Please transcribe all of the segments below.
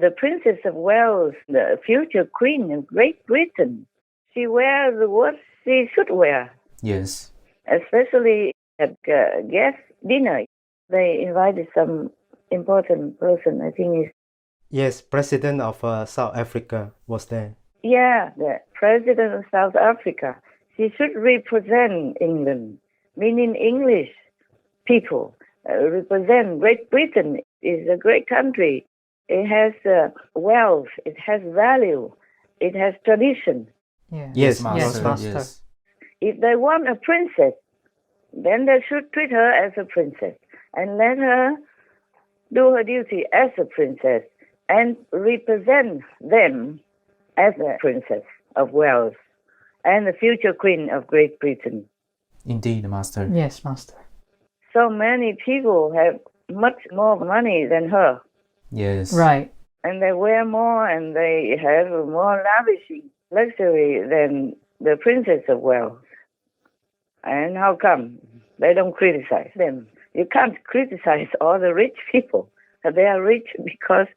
The Princess of Wales, the future Queen of Great Britain, she wears what she should wear. Yes. Especially at guest dinner. They invited some important person, I think is... Yes, President of South Africa was there. Yeah, the President of South Africa. She should represent England, meaning English people. Represent Great Britain is a great country. It has wealth, it has value, it has tradition. Yes, Yes, Master. Master. Yes. If they want a princess, then they should treat her as a princess and let her do her duty as a princess and represent them as a princess of Wales and the future Queen of Great Britain. Indeed, Master. Yes, Master. So many people have much more money than her. Yes. Right. And they wear more and they have more lavishing luxury than the Princess of Wales. And how come? They don't criticize them. You can't criticize all the rich people. They are rich because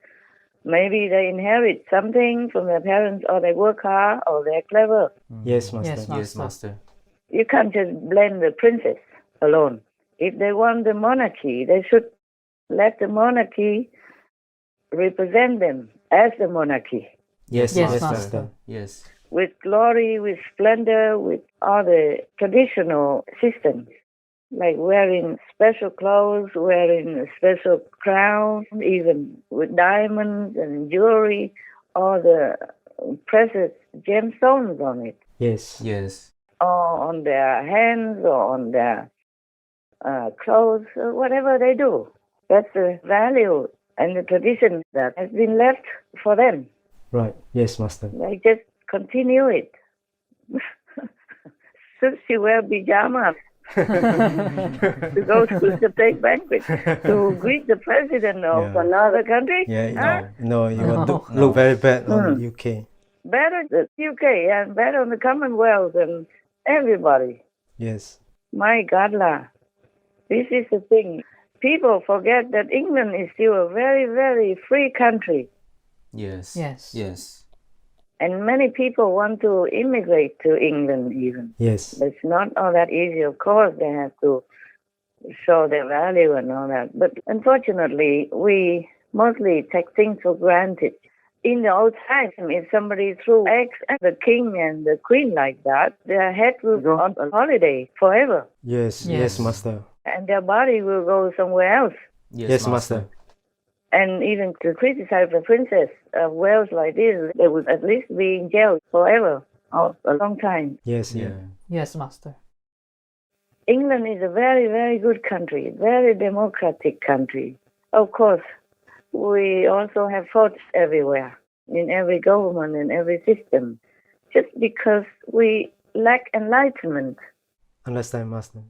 maybe they inherit something from their parents, or they work hard, or they're clever. Yes, Master. Yes, Master. You can't just blame the princess alone. If they want the monarchy, they should let the monarchy represent them as the monarchy. Yes, Yes, Master. Yes. With glory, with splendor, with all the traditional systems, like wearing special clothes, wearing a special crown, even with diamonds and jewelry, all the precious gemstones on it, Yes. Yes. or on their hands, or on their clothes, or whatever they do. That's the value and the tradition that has been left for them. Right. Yes, Master. They just continue it. Should she wear pajamas to go to the state banquet to greet the president of Yeah. another country? Yeah, Huh? no, you would look very bad on Mm. UK. Better the UK and better on the Commonwealth and everybody. Yes. My God, lah. This is the thing. People forget that England is still a very, very free country. Yes. Yes. Yes. And many people want to immigrate to England even. Yes. It's not all that easy. Of course, they have to show their value and all that. But unfortunately, we mostly take things for granted. In the old time, if somebody threw eggs at the king and the queen like that, their head will go on a holiday forever. Yes. Yes, Master. And their body will go somewhere else. Yes, Master. And even to criticize the princess of Wales like this, they would at least be in jail forever or a long time. Yes. Yeah. Yeah. Yes, Master. England is a very, very good country, very democratic country. Of course, we also have faults everywhere, in every government, in every system, just because we lack enlightenment. Understand, Master.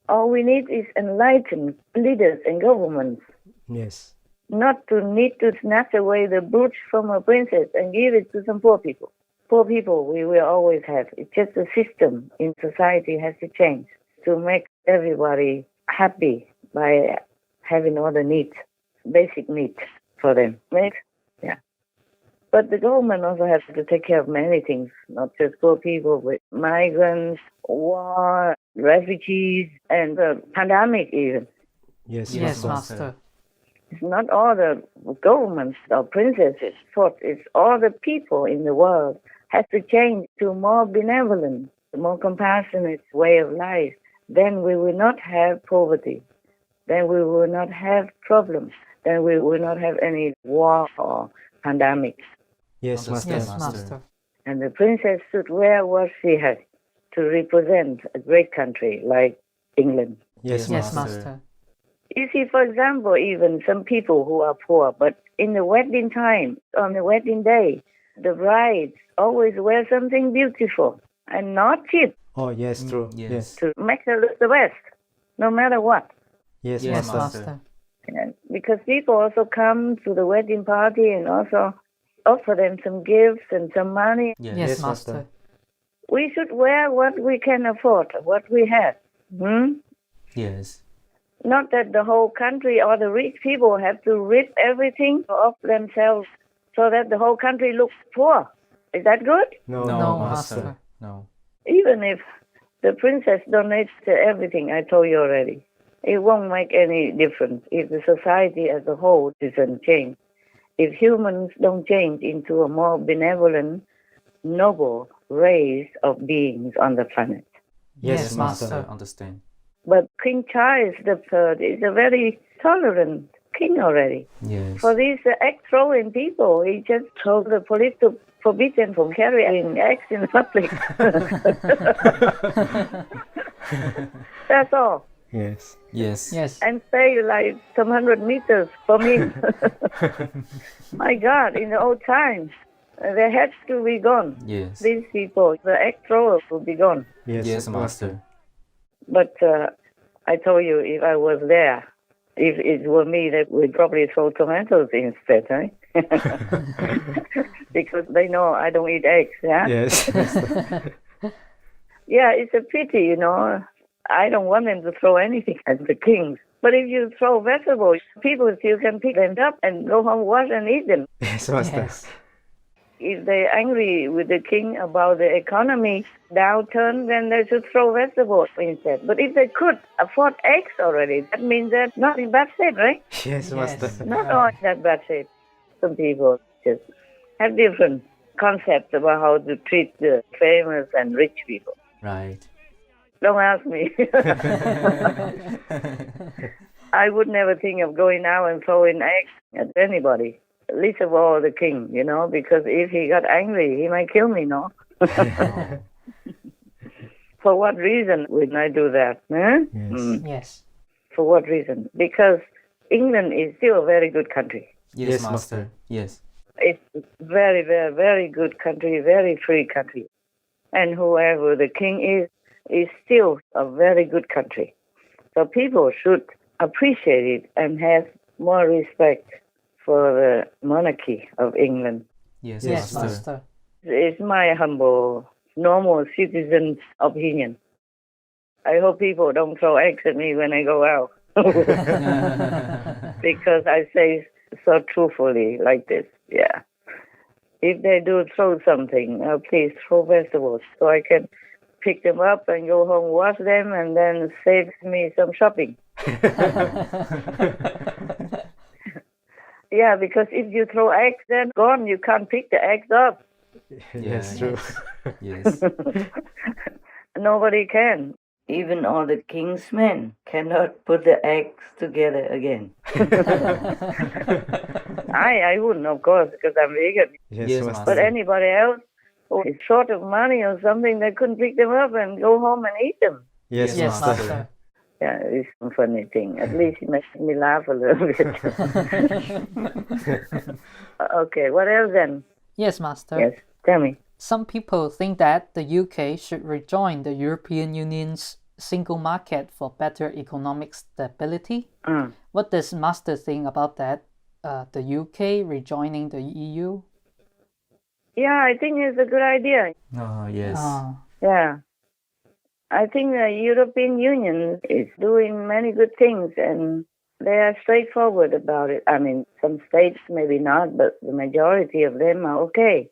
All we need is enlightened leaders and governments, Yes. not to need to snatch away the brooch from a princess and give it to some poor people. Poor people we will always have. It's just the system in society has to change to make everybody happy by having all the needs, basic needs for them. Right? Yeah. But the government also has to take care of many things, not just poor people, but migrants, war, refugees, and the pandemic even. Yes. Yes, Master. Master. It's not all the governments or princesses' fault. It's all the people in the world has to change to more benevolent, more compassionate way of life. Then we will not have poverty. Then we will not have problems. Then we will not have any war or pandemics. Yes, Master. Yes, Master. Master. And the princess should wear what she has to represent a great country like England. Yes, Yes, Master. Master. You see, for example, even some people who are poor, but in the wedding time, on the wedding day, the brides always wear something beautiful and not cheap Oh, yes, true. Yes. Yes. to make her look the best, no matter what. Yes, Yes, Yes, Master. Master. And because people also come to the wedding party and also offer them some gifts and some money. Yes. Yes, Yes, Master. Master. We should wear what we can afford, what we have. Yes. Not that the whole country or the rich people have to rip everything off themselves so that the whole country looks poor. Is that good? No, No, Master. Master. No. Even if the princess donates everything, I told you already, it won't make any difference if the society as a whole doesn't change. If humans don't change into a more benevolent, noble race of beings on the planet. Yes, Master. Master. Understand. But King Charles III is a very tolerant king already. Yes. For these egg-throwing people, he just told the police to forbid them from carrying eggs in public. That's all. Yes. Yes. Yes. And stay like some 100 meters from him. My God, in the old times, they had to be gone. Yes. These people, the egg throwers, will be gone. Yes, Master. But I told you, if I was there, if it were me, they would probably throw tomatoes instead, eh? Because they know I don't eat eggs, yeah? Yes. Yeah, it's a pity, you know. I don't want them to throw anything at the kings. But if you throw vegetables, people still can pick them up and go home, wash and eat them. Yes, Master. Yes. If they're angry with the king about the economy downturn, then they should throw vegetables instead. But if they could afford eggs already, that means they're not in bad shape, right? Yes, Master. Not all in that bad shape. Some people just have different concepts about how to treat the famous and rich people. Right. Don't ask me. I would never think of going out and throwing eggs at anybody. Least of all the king, you know, because if he got angry, he might kill me, no? For what reason would I do that? Huh? Yes. Yes. For what reason? Because England is still a very good country. Yes, Yes, Master. Master. Yes. It's very, very, very good country, very free country. And whoever the king is still a very good country. So people should appreciate it and have more respect for the monarchy of England. Yes, Yes, Master. Master. It's my humble, normal citizen's opinion. I hope people don't throw eggs at me when I go out. Because I say so truthfully like this, yeah. If they do throw something, please throw vegetables so I can pick them up and go home, wash them, and then save me some shopping. Yeah, because if you throw eggs, then gone, you can't pick the eggs up. Yes, true. Yes. Nobody can. Even all the king's men cannot put the eggs together again. I wouldn't, of course, because I'm vegan. Yes, Yes, Master. But anybody else who is short of money or something, they couldn't pick them up and go home and eat them. Yes, Yes, Master. Master. Yeah, it's a funny thing. At least it makes me laugh a little bit. Okay, what else then? Yes, Master. Yes, tell me. Some people think that the UK should rejoin the European Union's single market for better economic stability. Mm. What does Master think about that? The UK rejoining the EU? Yeah, I think it's a good idea. Oh, yes. Yeah. I think the European Union is doing many good things and they are straightforward about it. I mean, some states maybe not, but the majority of them are okay.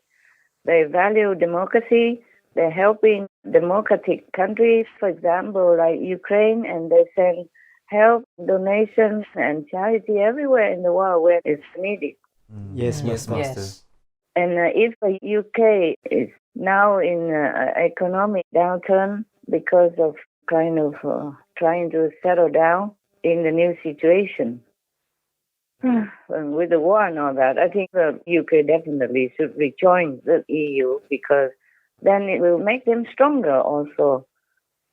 They value democracy. They're helping democratic countries, for example, like Ukraine, and they send help, donations, and charity everywhere in the world where it's needed. Yes, Yes, Master. Master. Yes. And if the UK is now in economic downturn because of kind of trying to settle down in the new situation, and with the war and all that, I think the UK definitely should rejoin the EU because then it will make them stronger also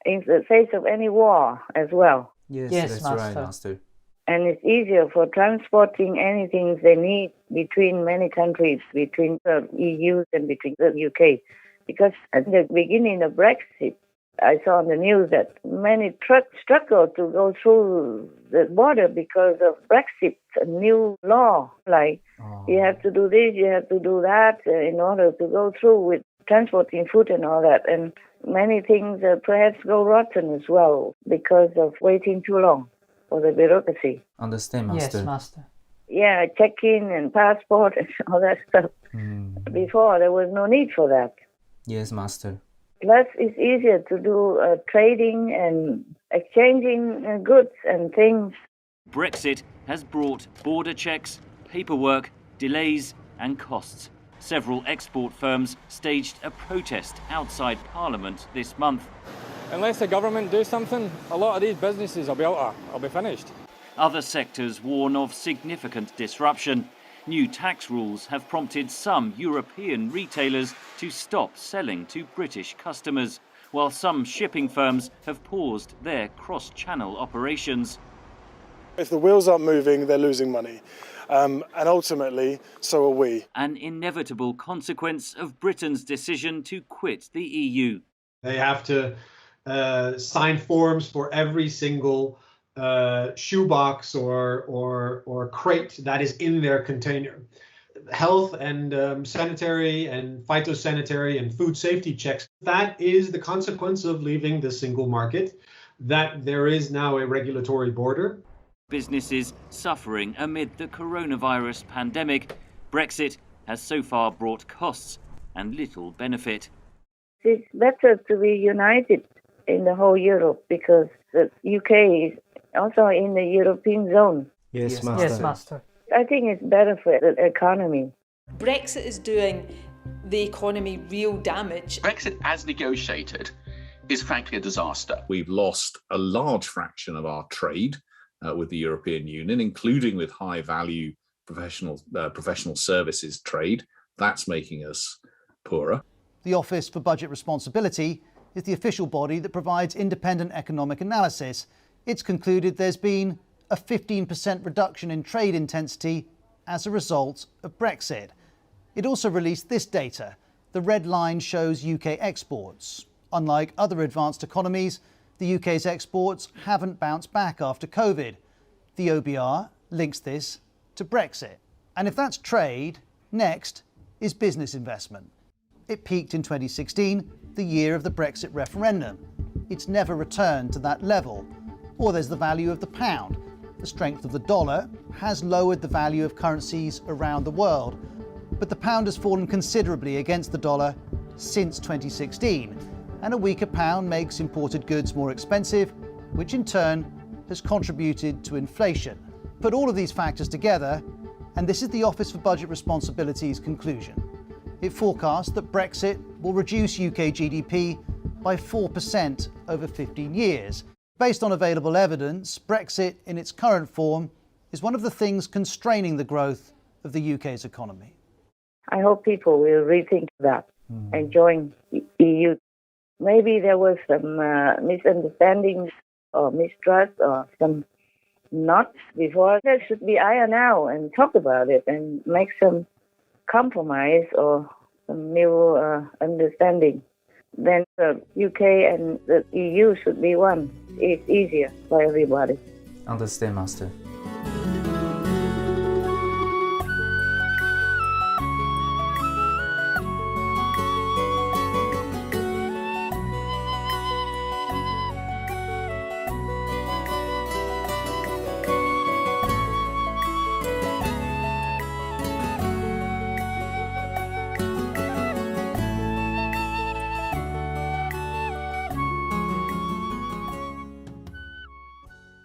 in the face of any war as well. Yes, Yes, that's Master. right, Master. And it's easier for transporting anything they need between many countries, between the EU and between the UK. Because at the beginning of Brexit, I saw on the news that many trucks struggle to go through the border because of Brexit, a new law. Like, you have to do this, you have to do that in order to go through with transporting food and all that. And many things perhaps go rotten as well because of waiting too long for the bureaucracy. Understand, Master. Yes, Master. Yeah, check-in and passport and all that stuff. Before, there was no need for that. Yes, Master. Plus, it's easier to do trading and exchanging goods and things. Brexit has brought border checks, paperwork, delays and costs. Several export firms staged a protest outside Parliament this month. Unless the government do something, a lot of these businesses will be finished. Other sectors warn of significant disruption. New tax rules have prompted some European retailers to stop selling to British customers, while some shipping firms have paused their cross-channel operations. If the wheels aren't moving, they're losing money. And ultimately, so are we. An inevitable consequence of Britain's decision to quit the EU. They have to sign forms for every single shoebox or crate that is in their container. Health and sanitary and phytosanitary and food safety checks. That is the consequence of leaving the single market, that there is now a regulatory border. Businesses suffering amid the coronavirus pandemic. Brexit has so far brought costs and little benefit. It's better to be united in the whole Europe because the UK is also in the European zone. Yes, Yes, Master. Yes, Master. I think it's better for the economy. Brexit is doing the economy real damage. Brexit, as negotiated, is frankly a disaster. We've lost a large fraction of our trade with the European Union, including with high-value professional services trade. That's making us poorer. The Office for Budget Responsibility is the official body that provides independent economic analysis. It's concluded there's been a 15% reduction in trade intensity as a result of Brexit. It also released this data. The red line shows UK exports. Unlike other advanced economies, the UK's exports haven't bounced back after COVID. The OBR links this to Brexit. And if that's trade, next is business investment. It peaked in 2016, the year of the Brexit referendum. It's never returned to that level. Or there's the value of the pound. The strength of the dollar has lowered the value of currencies around the world. But the pound has fallen considerably against the dollar since 2016. And a weaker pound makes imported goods more expensive, which in turn has contributed to inflation. Put all of these factors together, and this is the Office for Budget Responsibility's conclusion. It forecasts that Brexit will reduce UK GDP by 4% over 15 years. Based on available evidence, Brexit in its current form is one of the things constraining the growth of the UK's economy. I hope people will rethink that and join EU. Maybe there was some misunderstanding or mistrust or some knots before. That should be ironed out and talk about it and make some compromise or some new understanding. Then the UK and the EU should be one. It's easier for everybody. Understand, Master.